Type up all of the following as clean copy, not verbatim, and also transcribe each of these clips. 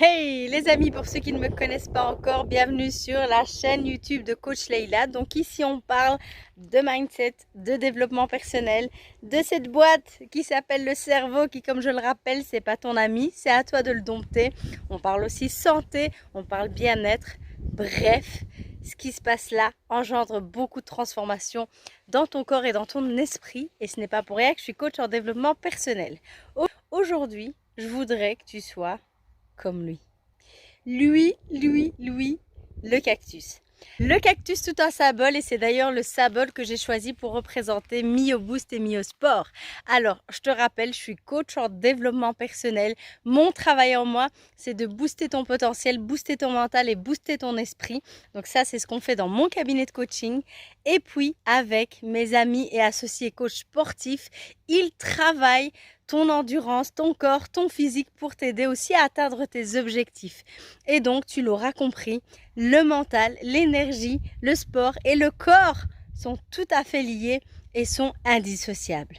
Hey les amis, pour ceux qui ne me connaissent pas encore, bienvenue sur la chaîne YouTube de Coach Leila. Donc ici on parle de mindset, de développement personnel, de cette boîte qui s'appelle le cerveau qui, comme je le rappelle, c'est pas ton ami, c'est à toi de le dompter. On parle aussi santé, on parle bien-être, bref, ce qui se passe là engendre beaucoup de transformations dans ton corps et dans ton esprit, et ce n'est pas pour rien que je suis coach en développement personnel. Aujourd'hui, je voudrais que tu sois comme lui. Lui, le cactus. Le cactus tout un symbole, et c'est d'ailleurs le symbole que j'ai choisi pour représenter Mi au Boost et Mi au Sport. Alors, je te rappelle, je suis coach en développement personnel. Mon travail en moi, c'est de booster ton potentiel, booster ton mental et booster ton esprit. Donc ça, c'est ce qu'on fait dans mon cabinet de coaching. Et puis, avec mes amis et associés coachs sportifs, ils travaillent ton endurance, ton corps, ton physique pour t'aider aussi à atteindre tes objectifs. Et donc, tu l'auras compris, le mental, l'énergie, le sport et le corps sont tout à fait liés et sont indissociables.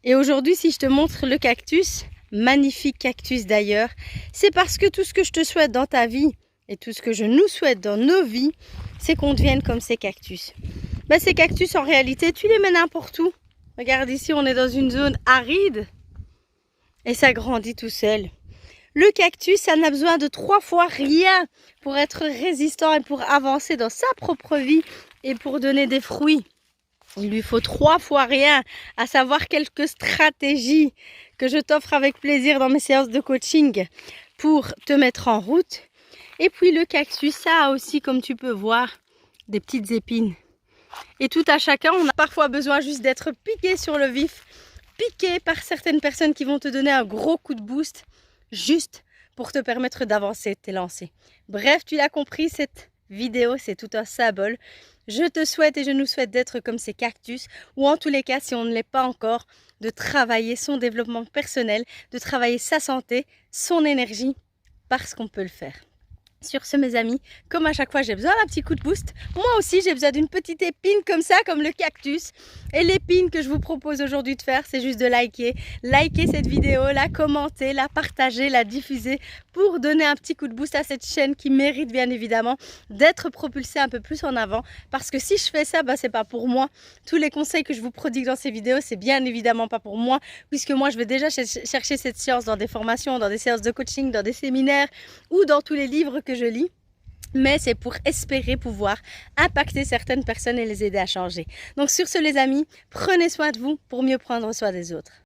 Et aujourd'hui, si je te montre le cactus, magnifique cactus d'ailleurs, c'est parce que tout ce que je te souhaite dans ta vie et tout ce que je nous souhaite dans nos vies, c'est qu'on devienne comme ces cactus. Ces cactus, en réalité, tu les mets n'importe où. Regarde ici, on est dans une zone aride et ça grandit tout seul. Le cactus, ça n'a besoin de 3 fois rien pour être résistant et pour avancer dans sa propre vie et pour donner des fruits. Il lui faut 3 fois rien, à savoir quelques stratégies que je t'offre avec plaisir dans mes séances de coaching pour te mettre en route. Et puis le cactus, ça a aussi, comme tu peux voir, des petites épines. Et tout à chacun, on a parfois besoin juste d'être piqué sur le vif, piqué par certaines personnes qui vont te donner un gros coup de boost, juste pour te permettre d'avancer, de t'élancer. Bref, tu l'as compris, cette vidéo, c'est tout un symbole. Je te souhaite et je nous souhaite d'être comme ces cactus, ou en tous les cas, si on ne l'est pas encore, de travailler son développement personnel, de travailler sa santé, son énergie, parce qu'on peut le faire. Sur ce, mes amis, comme à chaque fois j'ai besoin d'un petit coup de boost, moi aussi j'ai besoin d'une petite épine comme ça, comme le cactus. Et l'épine que je vous propose aujourd'hui de faire, c'est juste de liker cette vidéo, la commenter, la partager, la diffuser pour donner un petit coup de boost à cette chaîne qui mérite bien évidemment d'être propulsée un peu plus en avant. Parce que si je fais ça, c'est pas pour moi. Tous les conseils que je vous prodigue dans ces vidéos, c'est bien évidemment pas pour moi, puisque moi je vais déjà chercher cette science dans des formations, dans des séances de coaching, dans des séminaires ou dans tous les livres que je lis, mais c'est pour espérer pouvoir impacter certaines personnes et les aider à changer. Donc sur ce, les amis, prenez soin de vous pour mieux prendre soin des autres.